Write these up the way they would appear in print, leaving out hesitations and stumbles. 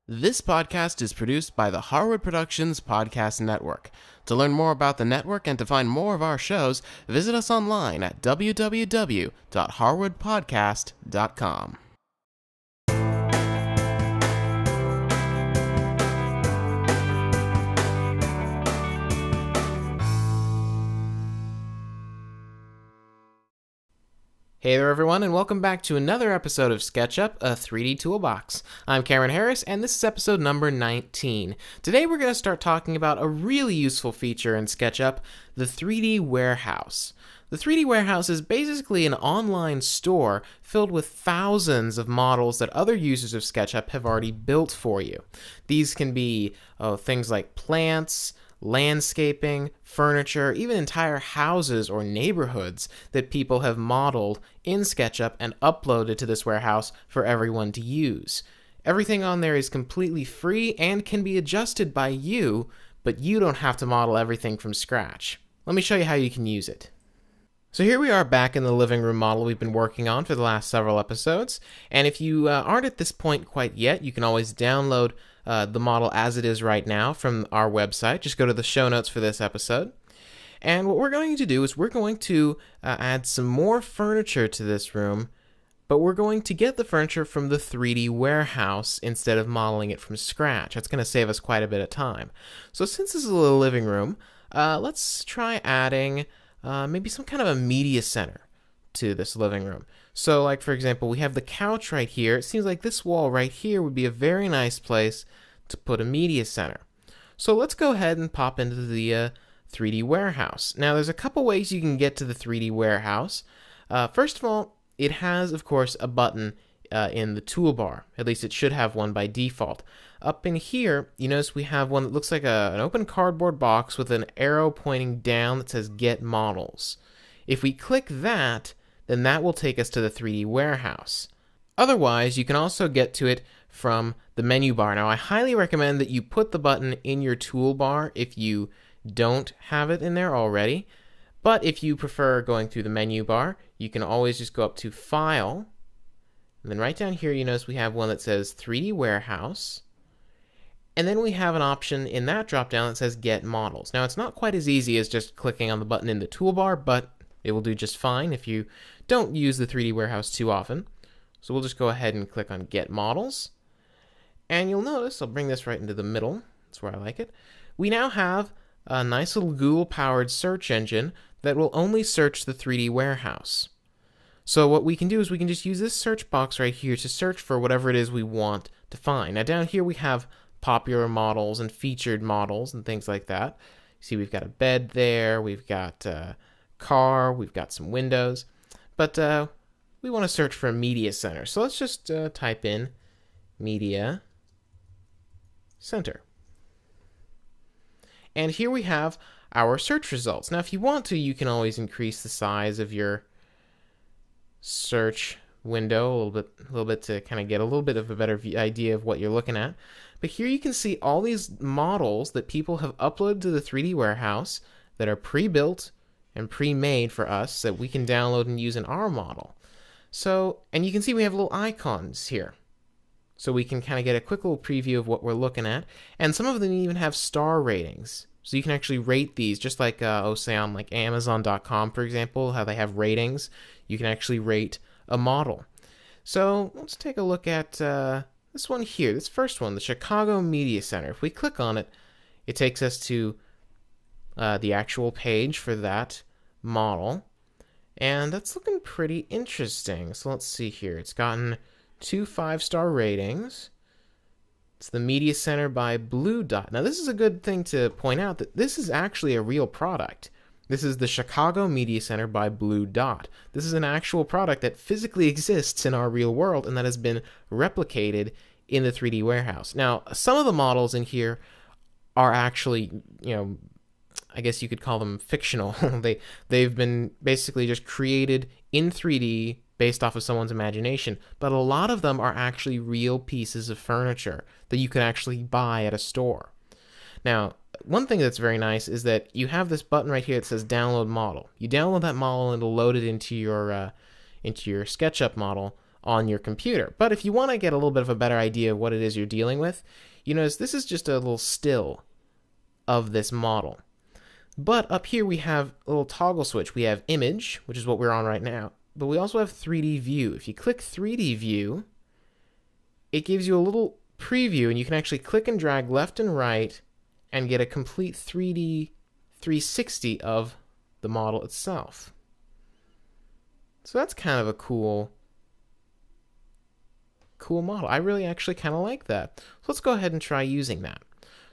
This podcast is produced by the Harwood Productions Podcast Network. To learn more about the network and to find more of our shows, visit us online at www.harwoodpodcast.com. Hey there everyone, and welcome back to another episode of Sketchup, a 3D toolbox. I'm Cameron Harris, and this is episode number 19. Today we're going to start talking about a really useful feature in Sketchup, the 3D warehouse. The 3D warehouse is basically an online store filled with thousands of models that other users of SketchUp have already built for you. These can be things like plants, landscaping, furniture, even entire houses or neighborhoods that people have modeled in SketchUp and uploaded to this warehouse for everyone to use. Everything on there is completely free and can be adjusted by you, but you don't have to model everything from scratch. Let me show you how you can use it. So here we are back in the living room model we've been working on for the last several episodes, and if you aren't at this point quite yet, you can always download the model as it is right now from our website. Just go to the show notes for this episode. And what we're going to do is we're going to add some more furniture to this room, but we're going to get the furniture from the 3D warehouse instead of modeling it from scratch. That's going to save us quite a bit of time. So since this is a little living room, let's try adding maybe some kind of a media center to this living room. So like, for example, we have the couch right here. It seems like this wall right here would be a very nice place to put a media center. So let's go ahead and pop into the 3D warehouse. Now there's a couple ways you can get to the 3D warehouse. First of all, it has, of course, a button in the toolbar. At least it should have one by default. Up in here, you notice we have one that looks like an open cardboard box with an arrow pointing down that says Get Models. If we click that, then that will take us to the 3D warehouse. Otherwise, you can also get to it from the menu bar. Now, I highly recommend that you put the button in your toolbar if you don't have it in there already. But if you prefer going through the menu bar, you can always just go up to File. And then right down here, you notice we have one that says 3D Warehouse. And then we have an option in that drop-down that says Get Models. Now, it's not quite as easy as just clicking on the button in the toolbar, but it will do just fine if you don't use the 3D warehouse too often. So we'll just go ahead and click on Get Models. And you'll notice, I'll bring this right into the middle. That's where I like it. We now have a nice little Google-powered search engine that will only search the 3D warehouse. So what we can do is we can just use this search box right here to search for whatever it is we want to find. Now down here we have popular models and featured models and things like that. See, we've got a bed there, we've got car, we've got some windows, but we want to search for a media center. So let's just type in media center. And here we have our search results. Now, if you want to, you can always increase the size of your search window a little bit to kind of get a little bit of a better idea of what you're looking at. But here you can see all these models that people have uploaded to the 3D warehouse that are pre-built and pre-made for us that we can download and use in our model. So, and you can see we have little icons here. So we can kind of get a quick little preview of what we're looking at. And some of them even have star ratings. So you can actually rate these, just like, say on like Amazon.com, for example, how they have ratings. You can actually rate a model. So let's take a look at this one here, this first one, the Chicago Media Center. If we click on it, it takes us to the actual page for that model. And that's looking pretty interesting. So let's see here. It's gotten 2 5-star ratings. It's the Media Center by Blue Dot. Now this is a good thing to point out that this is actually a real product. This is the Chicago Media Center by Blue Dot. This is an actual product that physically exists in our real world and that has been replicated in the 3D warehouse. Now, some of the models in here are actually, I guess you could call them fictional. They've been basically just created in 3D based off of someone's imagination, but a lot of them are actually real pieces of furniture that you can actually buy at a store. Now, one thing that's very nice is that you have this button right here that says download model. You download that model and it'll load it into your SketchUp model on your computer. But if you want to get a little bit of a better idea of what it is you're dealing with, you notice this is just a little still of this model. But up here we have a little toggle switch. We have image, which is what we're on right now, but we also have 3D view. If you click 3D view, it gives you a little preview, and you can actually click and drag left and right and get a complete 3D 360 of the model itself. So that's kind of a cool model. I really actually kind of like that. So let's go ahead and try using that.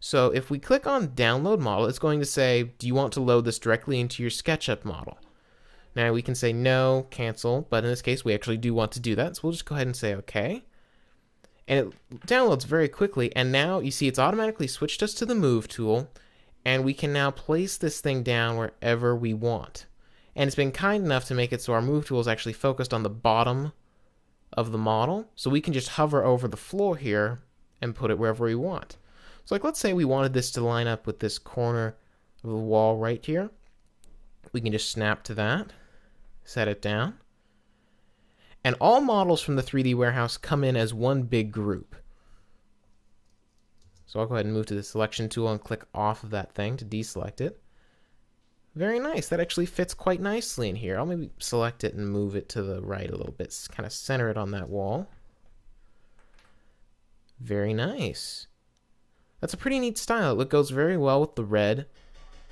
So if we click on download model, it's going to say, do you want to load this directly into your Sketchup model? Now we can say no, cancel, but in this case we actually do want to do that, so we'll just go ahead and say okay. And it downloads very quickly, and now you see it's automatically switched us to the move tool, and we can now place this thing down wherever we want. And it's been kind enough to make it so our move tool is actually focused on the bottom of the model, so we can just hover over the floor here and put it wherever we want. So like, let's say we wanted this to line up with this corner of the wall right here. We can just snap to that, set it down. And all models from the 3D warehouse come in as one big group. So I'll go ahead and move to the selection tool and click off of that thing to deselect it. Very nice. That actually fits quite nicely in here. I'll maybe select it and move it to the right a little bit, kind of center it on that wall. Very nice. That's a pretty neat style. It goes very well with the red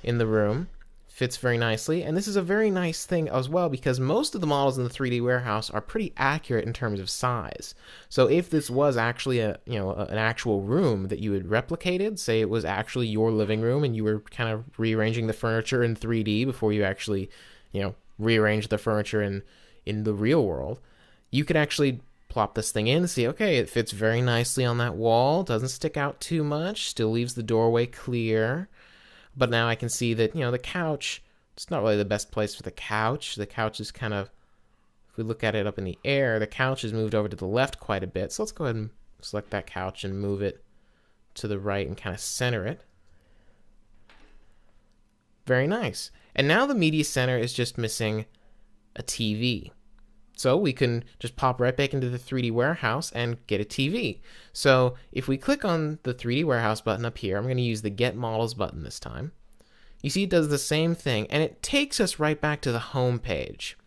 in the room. Fits very nicely, and this is a very nice thing as well because most of the models in the 3D warehouse are pretty accurate in terms of size. So if this was actually an actual room that you had replicated, say it was actually your living room and you were kind of rearranging the furniture in 3D before you actually, rearrange the furniture in the real world, you could actually plop this thing in and see, okay, it fits very nicely on that wall, doesn't stick out too much, still leaves the doorway clear. But now I can see that, the couch, it's not really the best place for the couch. The couch is kind of, if we look at it up in the air, the couch is moved over to the left quite a bit. So let's go ahead and select that couch and move it to the right and kind of center it. Very nice. And now the media center is just missing a TV. So we can just pop right back into the 3D warehouse and get a TV. So if we click on the 3D warehouse button up here, I'm going to use the Get Models button this time. You see it does the same thing, and it takes us right back to the home page.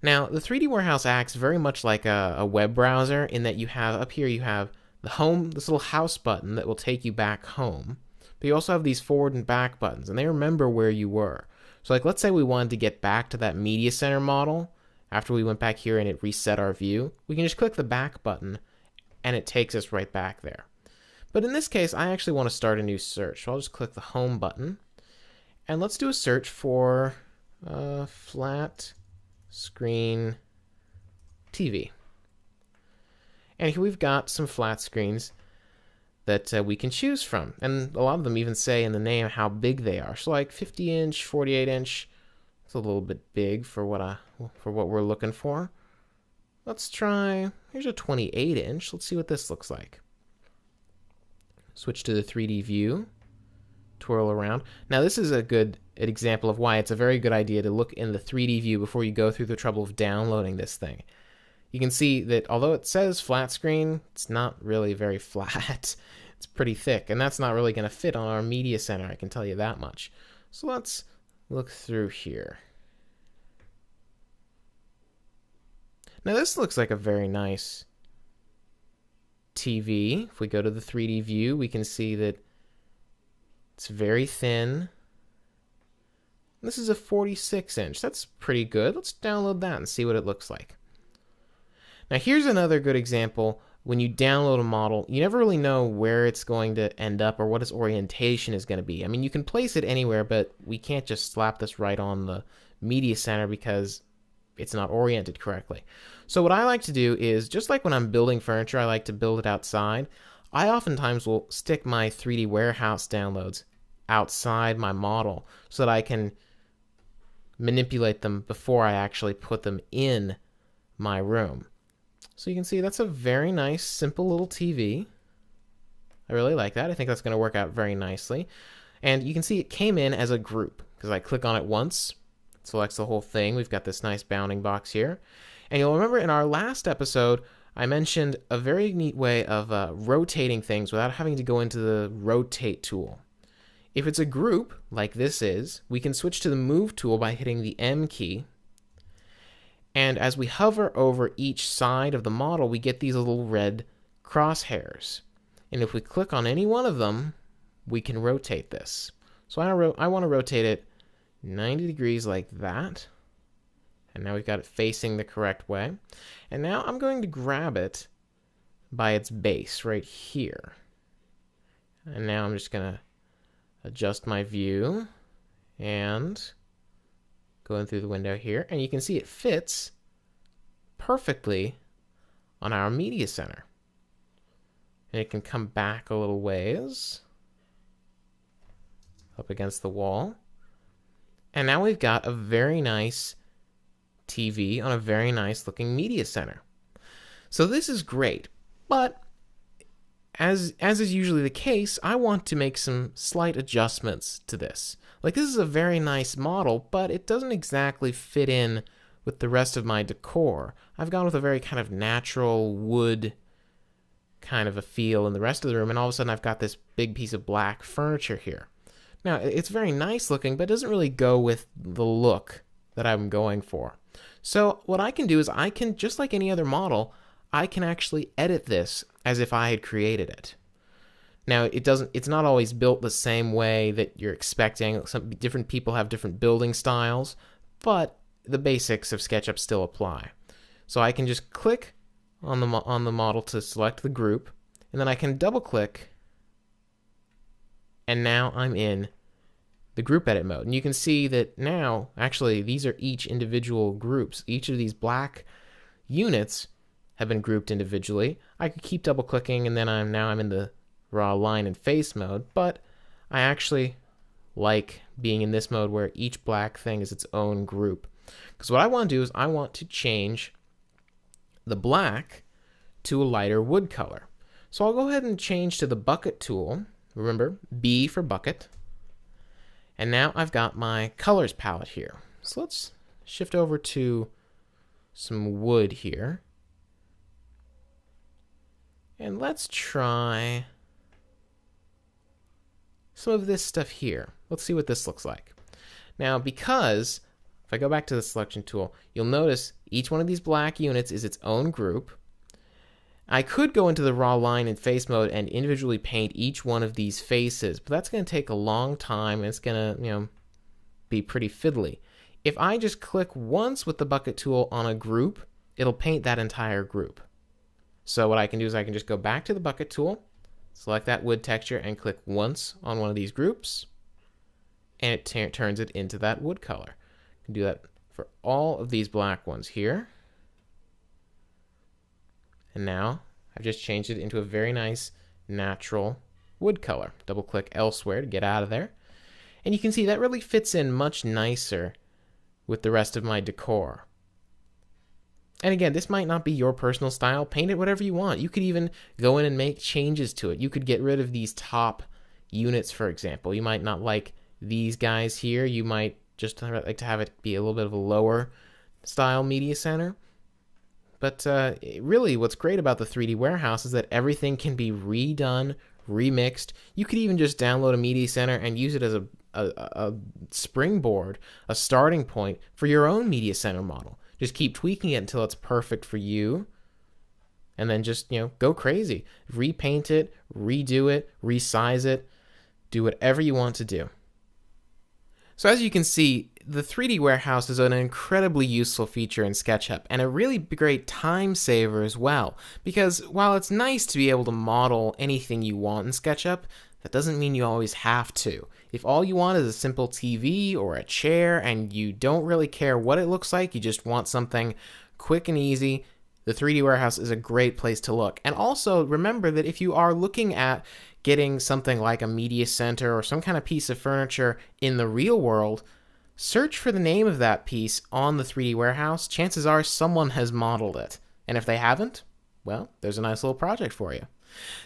Now, the 3D warehouse acts very much like a web browser in that you have, up here you have the home, this little house button that will take you back home. But you also have these forward and back buttons, and they remember where you were. So like, let's say we wanted to get back to that media center model. After we went back here and it reset our view, we can just click the back button and it takes us right back there. But in this case, I actually want to start a new search. So I'll just click the home button and let's do a search for flat screen TV. And here we've got some flat screens that we can choose from. And a lot of them even say in the name how big they are. So like 50-inch, 48-inch. It's a little bit big for what we're looking for. Let's try, here's a 28-inch. Let's see what this looks like. Switch to the 3D view, twirl around. Now this is an example of why it's a very good idea to look in the 3D view before you go through the trouble of downloading this thing. You can see that although it says flat screen, it's not really very flat. It's pretty thick, and that's not really going to fit on our media center, I can tell you that much. So let's look through here. Now this looks like a very nice TV. If we go to the 3D view, we can see that it's very thin. This is a 46-inch. That's pretty good. Let's download that and see what it looks like. Now here's another good example. When you download a model, you never really know where it's going to end up or what its orientation is going to be. I mean, you can place it anywhere, but we can't just slap this right on the media center because it's not oriented correctly. So what I like to do is, just like when I'm building furniture, I like to build it outside. I oftentimes will stick my 3D warehouse downloads outside my model so that I can manipulate them before I actually put them in my room. So you can see that's a very nice, simple little TV. I really like that. I think that's going to work out very nicely. And you can see it came in as a group because I click on it once, it selects the whole thing. We've got this nice bounding box here. And you'll remember in our last episode, I mentioned a very neat way of rotating things without having to go into the rotate tool. If it's a group, like this is, we can switch to the move tool by hitting the M key. And as we hover over each side of the model, we get these little red crosshairs. And if we click on any one of them, we can rotate this. So I want to rotate it 90 degrees like that. And now we've got it facing the correct way. And now I'm going to grab it by its base right here. And now I'm just going to adjust my view and go in through the window here. And you can see it fits perfectly on our media center. And it can come back a little ways up against the wall. And now we've got a very nice TV on a very nice looking media center. So this is great, but as is usually the case, I want to make some slight adjustments to this. Like, this is a very nice model, but it doesn't exactly fit in with the rest of my decor. I've gone with a very kind of natural wood kind of a feel in the rest of the room, and all of a sudden I've got this big piece of black furniture here. Now, it's very nice looking, but it doesn't really go with the look that I'm going for. So what I can do is I can, just like any other model, I can actually edit this as if I had created it. Now, it's not always built the same way that you're expecting. Some different people have different building styles, but the basics of SketchUp still apply. So I can just click on the model to select the group, and then I can double click, and now I'm in the group edit mode. And you can see that now, actually, these are each individual groups. Each of these black units have been grouped individually. I could keep double clicking, and then I'm in the raw line and face mode, but I actually like being in this mode where each black thing is its own group. Because what I want to do is I want to change the black to a lighter wood color. So I'll go ahead and change to the bucket tool. Remember, B for bucket. And now I've got my colors palette here. So let's shift over to some wood here. And let's try some of this stuff here. Let's see what this looks like. Now, because if I go back to the selection tool, you'll notice each one of these black units is its own group. I could go into the raw line and face mode and individually paint each one of these faces, but that's going to take a long time and it's going to, be pretty fiddly. If I just click once with the bucket tool on a group, it'll paint that entire group. So what I can do is I can just go back to the bucket tool, select that wood texture, and click once on one of these groups, and it turns it into that wood color. I can do that for all of these black ones here. And now I've just changed it into a very nice natural wood color. Double click elsewhere to get out of there. And you can see that really fits in much nicer with the rest of my decor. And again, this might not be your personal style. Paint it whatever you want. You could even go in and make changes to it. You could get rid of these top units, for example. You might not like these guys here. You might just like to have it be a little bit of a lower style media center. But really, what's great about the 3D Warehouse is that everything can be redone, remixed. You could even just download a media center and use it as a springboard, a starting point for your own media center model. Just keep tweaking it until it's perfect for you, and then just, go crazy. Repaint it, redo it, resize it, do whatever you want to do. So as you can see, the 3D Warehouse is an incredibly useful feature in SketchUp, and a really great time saver as well, because while it's nice to be able to model anything you want in SketchUp, that doesn't mean you always have to. If all you want is a simple TV or a chair and you don't really care what it looks like, you just want something quick and easy, the 3D Warehouse is a great place to look. And also remember that if you are looking at getting something like a media center or some kind of piece of furniture in the real world, search for the name of that piece on the 3D Warehouse. Chances are someone has modeled it. And if they haven't, well, there's a nice little project for you.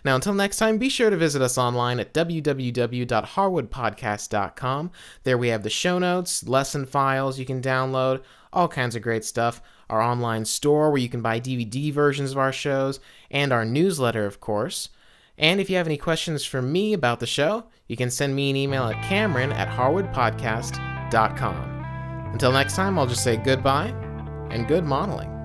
Now, until next time, be sure to visit us online at www.harwoodpodcast.com. There we have the show notes, lesson files you can download, all kinds of great stuff. our online store where you can buy DVD versions of our shows, and our newsletter, of course. And if you have any questions for me about the show, you can send me an email at cameron@harwoodpodcast.com. Until next time, I'll just say goodbye and good modeling.